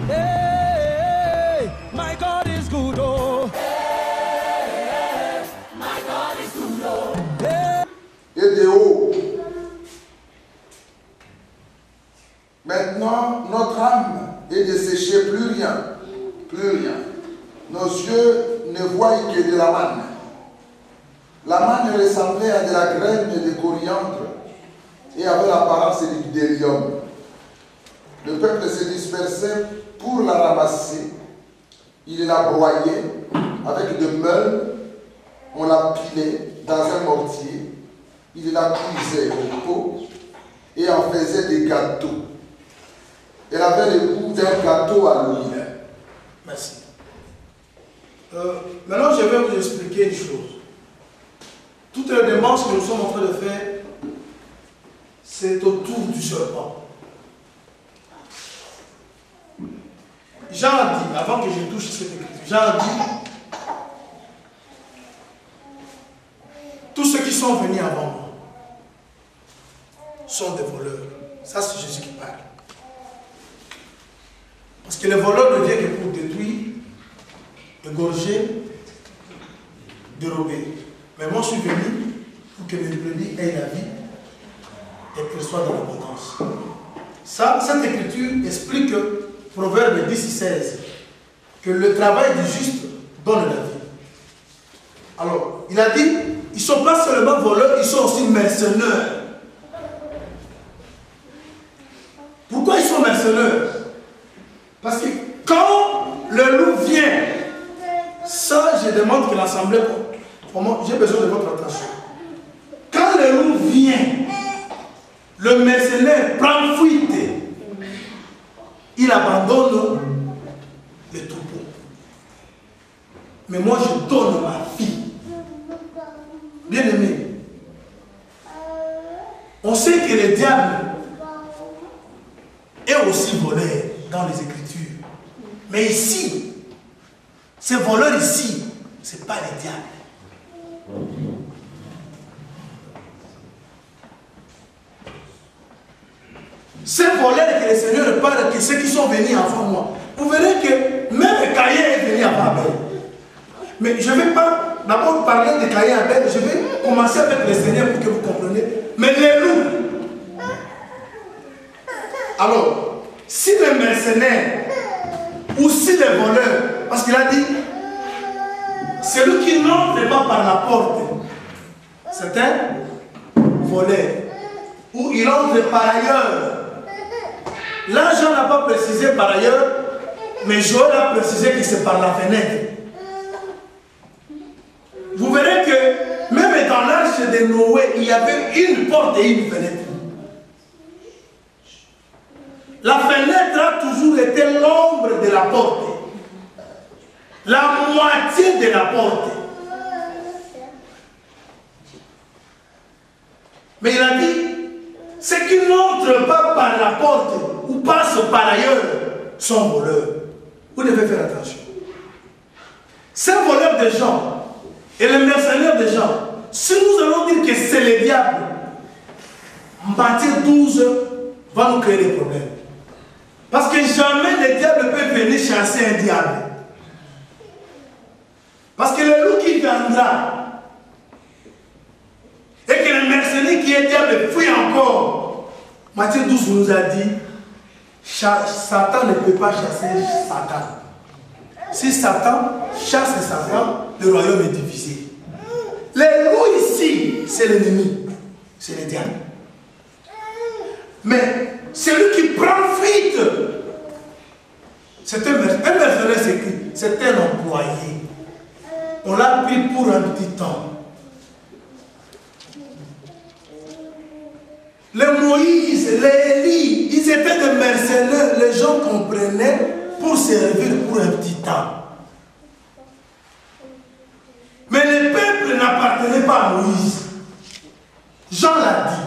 Hey, my God is good, oh. Hey, my God is good, oh. Hey. Et de haut. Maintenant, notre âme est desséchée, plus rien. Plus rien. Nos yeux ne voient que de la manne. La manne ressemblait à de la graine de coriandre et avait l'apparence du bdellium. Le peuple se dispersait pour la ramasser. Il la broyait avec de meule. On la pilait dans un mortier. Il la cuisait au pot et en faisait des gâteaux. Elle avait le goût d'un gâteau à l'huile. Merci. Maintenant, je vais vous expliquer une chose. Toutes les démarches que nous sommes en train de faire, c'est autour du serpent. Jean a dit, avant que je touche cette écriture, Jean a dit, tous ceux qui sont venus avant moi sont des voleurs. Ça, c'est Jésus qui parle. Parce que le voleur ne vient que pour détruire, égorger, dérober. Mais moi, je suis venu pour que mes brebis aient la vie et qu'elles soient dans l'abondance. Ça, cette écriture explique que, Proverbe 10:16, que le travail du juste donne la vie. Alors, il a dit, ils ne sont pas seulement voleurs, ils sont aussi mercenaires. Pourquoi ils sont mercenaires? Parce que quand le loup vient, ça, je demande que l'Assemblée, j'ai besoin de votre attention. Quand le loup vient, le mercenaire prend fuite, il abandonne le troupeau. Mais moi, je donne ma vie. Bien aimé, on sait que le diable est aussi voleur dans les Écritures. Mais ici, ces voleurs ici, ce n'est pas le diable. Ces voleurs que le Seigneur parle, que ceux qui sont venus avant moi, vous verrez que même Caïn est venu avant Abel. Mais je ne vais pas d'abord parler de Caïn et Abel, je vais commencer avec le Seigneur pour que vous compreniez. Mais les loups. Alors, si les mercenaires ou si les voleurs, parce qu'il a dit, celui qui n'entre pas par la porte, c'est un voleur. Ou il entre par ailleurs. Là, Jean n'a pas précisé par ailleurs, mais Joël a précisé que c'est par la fenêtre. Vous verrez que même dans l'arche de Noé, il y avait une porte et une fenêtre. La fenêtre a toujours été l'ombre de la porte. La moitié de la porte. Mais il a dit, ceux qui n'entrent pas par la porte ou passent par ailleurs sont voleurs. Vous devez faire attention. Ces voleurs de gens et les mercenaires de gens, si nous allons dire que c'est le diable, Matthieu 12 va nous créer des problèmes. Parce que jamais le diable peut venir chasser un diable. Parce que le loup qui viendra, et que le mercenaire qui est diable fuit encore. Matthieu 12 nous a dit, Satan ne peut pas chasser Satan. Si Satan chasse Satan, le royaume est divisé. Les loups ici, c'est l'ennemi, c'est le diable. Mais celui qui prend fuite, c'est un mercenaire, c'est un employé. On l'a pris pour un petit temps. Les Moïse, les Élie, ils étaient des mercenaires, les gens comprenaient pour servir pour un petit temps. Mais le peuple n'appartenait pas à Moïse. Jean l'a dit.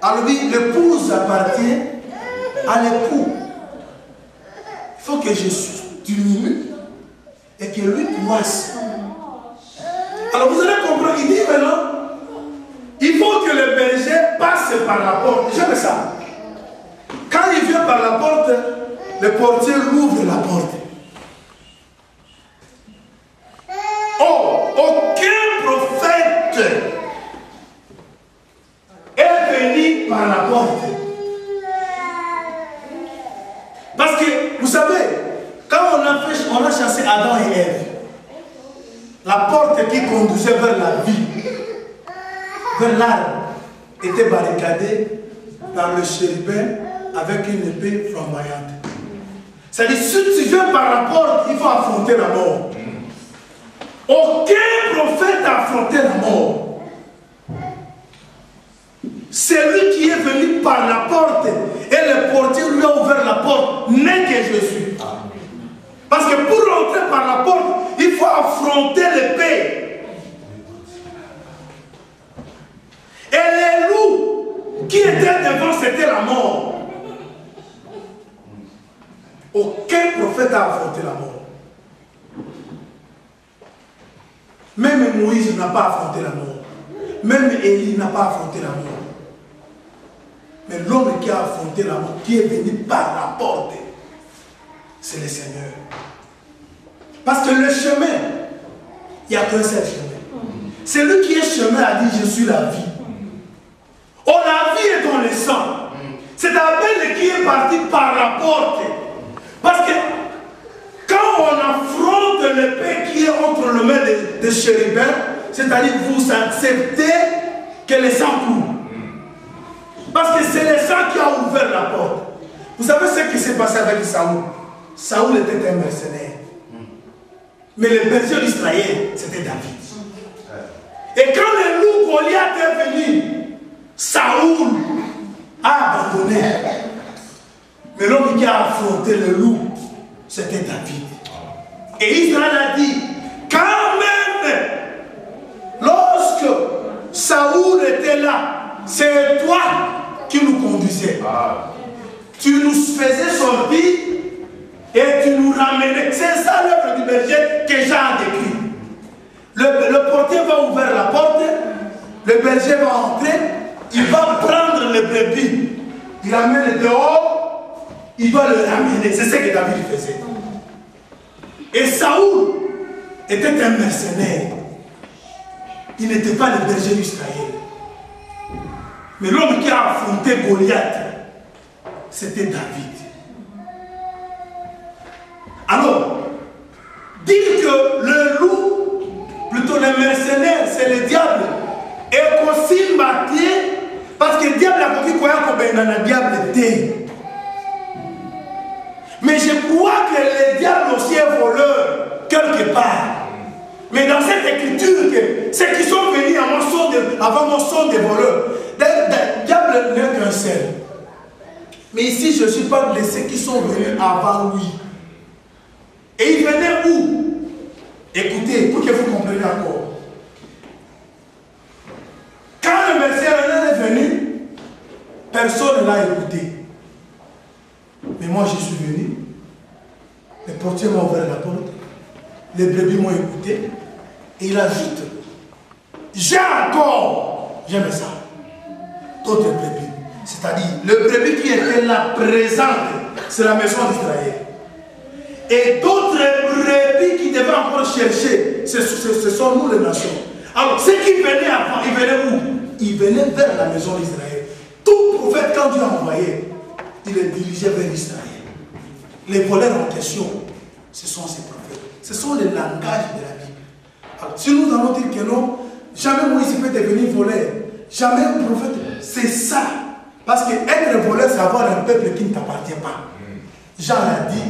Alors oui, l'épouse appartient à l'époux. Il faut que je diminue et que lui croisse. Alors vous allez comprendre, il dit maintenant, il faut que le berger passe par la porte. J'aime ça. par la porte, le portier ouvre la porte. Oh, aucun prophète est venu par la porte. Parce que, vous savez, quand on a chassé Adam et Ève, la porte qui conduisait vers la vie, vers l'arbre, était barricadée par le chérubin avec une épée flamboyante. C'est-à-dire, si tu viens par la porte, il faut affronter la mort. Aucun prophète n'a affronté la mort. C'est lui qui est venu par la porte et le portier lui a ouvert la porte, n'est que Jésus. Parce que pour rentrer par la porte, il faut affronter l'épée. Et les loups qui étaient devant, c'était la mort. Aucun prophète n'a affronté la mort. Même Moïse n'a pas affronté la mort. Même Élie n'a pas affronté la mort. Mais l'homme qui a affronté la mort, qui est venu par la porte, c'est le Seigneur. Parce que le chemin, il n'y a qu'un seul chemin. Celui qui est chemin a dit, je suis la vie. Oh, la vie est dans le sang. C'est Abel qui est parti par la porte. Parce que quand on affronte l'épée qui est entre les mains des chérubins, c'est-à-dire vous acceptez que le sang coule. Parce que c'est le sang qui a ouvert la porte. Vous savez ce qui s'est passé avec Saoul? Saoul était un mercenaire. Mais le berger d'Israël, c'était David. Et quand le loup Goliath est venu, Saoul a abandonné. Mais l'homme qui a affronté le loup, c'était David. Et Israël a dit, quand même, lorsque Saoul était là, c'est toi qui nous conduisais. Tu nous faisais sortir et tu nous ramenais. C'est ça l'œuvre du berger que Jean décrit. Le portier va ouvrir la porte, le berger va entrer, il va prendre le brebis, il ramène dehors, il doit le ramener. C'est ce que David faisait. Et Saoul était un mercenaire. Il n'était pas le berger d'Israël. Mais l'homme qui a affronté Goliath, c'était David. Alors, dire que le loup, plutôt le mercenaire, c'est le diable, et qu'aussi battu, parce que le diable a compris quoi qu'on a le diable était. Mais je crois que le diable aussi est voleur, quelque part. Mais dans cette écriture, ceux qui sont venus avant moi sont des voleurs. Le diable n'est qu'un seul. Mais ici, je suis pas de ceux qui sont venus avant lui. Et il venait où? Écoutez, pour que vous compreniez encore. Quand le mercenaire est venu, personne ne l'a écouté. Mais moi, je suis venu. Le portier m'a ouvert la porte. Les brebis m'ont écouté. Et il ajoute, j'ai encore, j'aime ça, d'autres brebis. C'est-à-dire, le brebis qui était là présente, c'est la maison d'Israël. Et d'autres brebis qui devaient encore chercher, ce sont nous les nations. Alors, ceux qui venaient avant, ils venaient où? Ils venaient vers la maison d'Israël. Tout prophète, quand Dieu a envoyé, il les dirigeait vers Israël. Les voleurs en question, ce sont ces prophètes. Ce sont les langages de la Bible. Alors, si nous allons dire que non, jamais Moïse peut devenir voleur. Jamais un prophète. C'est ça. Parce qu'être voleur, c'est avoir un peuple qui ne t'appartient pas. Jean l'a dit,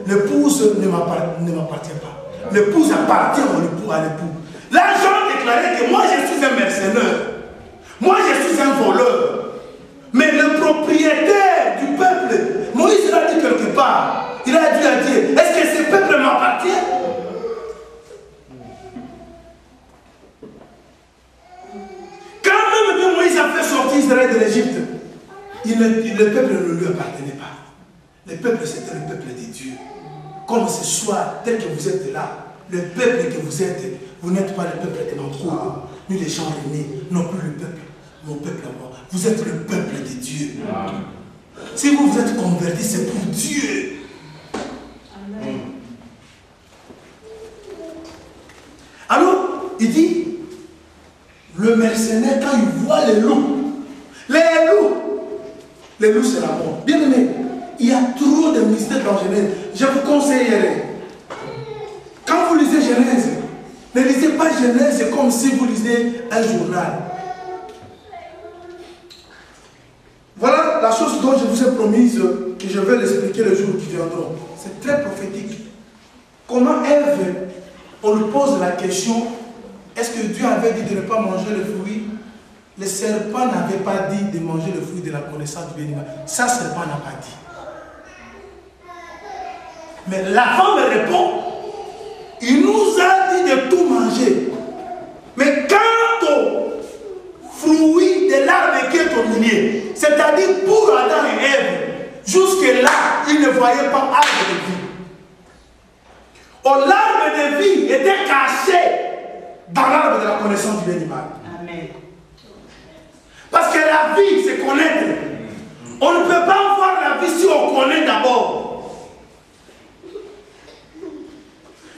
l'épouse ne m'appartient pas. L'épouse appartient à l'époux. Là, Jean déclarait que moi, je suis un mercenaire. Moi, je suis un voleur. Mais le propriétaire du peuple, Moïse l'a dit quelque part. Il a dit à Dieu, est-ce que ce peuple m'appartient? Quand même Moïse a fait sortir Israël de l'Égypte, le peuple ne lui appartenait pas. Le peuple, c'était le peuple de Dieu. Comme ce soir, tel que vous êtes là, le peuple que vous êtes, vous n'êtes pas le peuple de notre groupe, ni les gens aînés, non plus le peuple, mon peuple à moi. Vous êtes le peuple de Dieu. Si vous vous êtes converti, c'est pour Dieu. Amen. Alors, il dit, le mercenaire, quand il voit les loups, c'est la mort. Bien aimé, il y a trop de mystères dans Genèse. Je vous conseillerais, quand vous lisez Genèse, ne lisez pas Genèse comme si vous lisez un journal. Voilà la chose dont je vous ai promise que je vais l'expliquer le jour qui viendra. C'est très prophétique. Comment Ève, on lui pose la question, est-ce que Dieu avait dit de ne pas manger le fruit? Le serpent n'avait pas dit de manger le fruit de la connaissance du bien et du mal. Ça, le serpent n'a pas dit. Mais la femme répond, il nous a dit de tout manger. Mais quant au fruit de l'arbre qui est au milieu, c'est-à-dire pour Adam et Ève, jusque-là, ils ne voyaient pas arbre de vie. L'arbre de vie était caché dans l'arbre de la connaissance du bien et du mal. Amen. Parce que la vie, c'est connaître. On ne peut pas voir la vie si on connaît d'abord.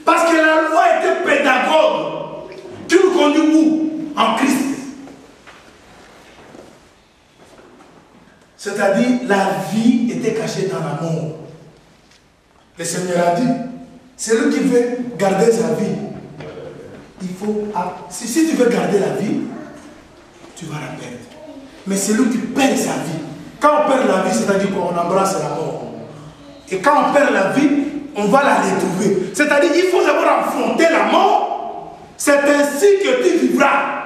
Parce que la loi était pédagogue. Qui nous conduit où? En Christ. C'est-à-dire, la vie était cachée dans la mort. Le Seigneur a dit, celui qui veut garder sa vie, il faut... Si tu veux garder la vie, tu vas la perdre. Mais celui qui perd sa vie, quand on perd la vie, c'est-à-dire qu'on embrasse la mort. Et quand on perd la vie, on va la retrouver. C'est-à-dire qu'il faut d'abord affronter la mort. C'est ainsi que tu vivras.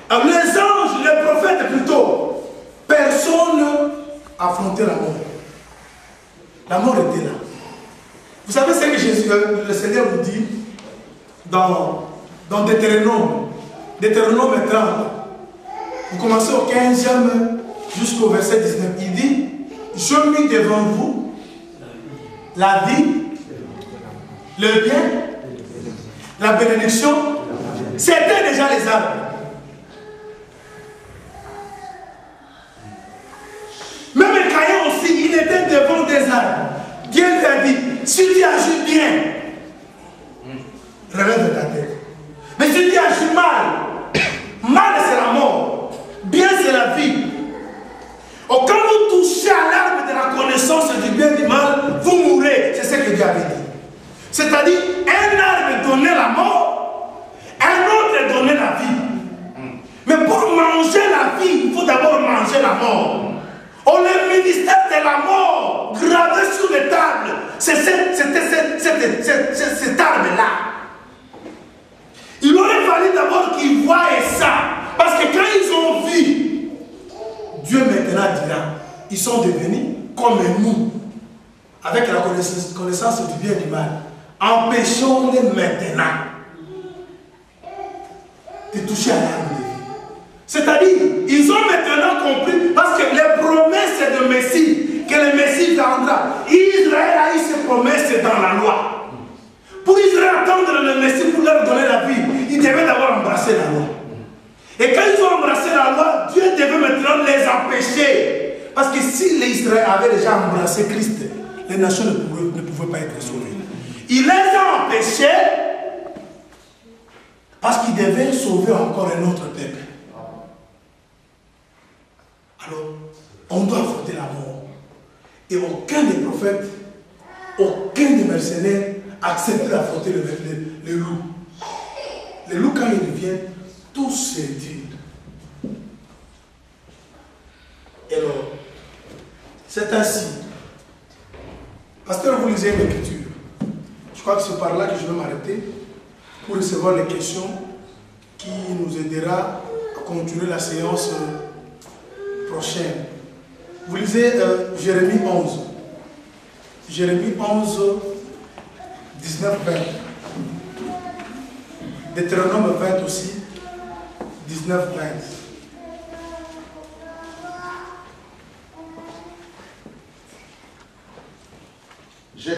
Alors, les anges, les prophètes plutôt, personne affrontait la mort. La mort était là. Vous savez ce que Jésus, le Seigneur vous dit dans Deutéronome 30. Vous commencez au 15e jusqu'au verset 19. Il dit, je mis devant vous la vie, le bien, la bénédiction. C'était déjà les arbres. Même Caïn aussi, il était devant des arbres. Dieu lui a dit, si tu agis bien, relève ta tête. Mais si tu agis mal, mal c'est la mort, bien c'est la vie. Quand vous touchez à l'arbre de la connaissance du bien et du mal, vous mourrez. C'est ce que Dieu avait dit. C'est-à-dire, un arbre donnait la mort, un autre donnait la vie. Mais pour manger la vie, il faut d'abord manger la mort. Le ministère de la mort, gravé sur les tables, c'était cet arbre-là. Il aurait fallu d'abord qu'ils voient ça. Parce que quand ils ont vu, Dieu maintenant dira, ils sont devenus comme nous, avec la connaissance du bien et du mal. Empêchons-les maintenant de toucher à l'arbre de vie. C'est-à-dire, ils ont maintenant compris, parce que les promesses de Messie, que le Messie viendra, Israël a eu ces promesses dans la loi. Pour Israël attendre le Messie pour leur donner la vie, ils devaient d'abord embrasser la loi. Et quand ils ont embrassé la loi, Dieu devait maintenant les empêcher. Parce que si les Israéliens avaient déjà embrassé Christ, les nations ne pouvaient pas être sauvées. Il les a empêchés parce qu'ils devaient sauver encore un autre peuple. Alors, on doit affronter la mort. Et aucun des prophètes, aucun des mercenaires accepte d'affronter les loups. Les loups, quand ils viennent, tous se disent. Et alors, c'est ainsi. Pasteur, vous lisez l'écriture. Je crois que c'est par là que je vais m'arrêter pour recevoir les questions qui nous aidera à continuer la séance prochaine. Vous lisez Jérémie 11. Jérémie 11, 19, 20. Deutéronome 20 aussi, 19, 20.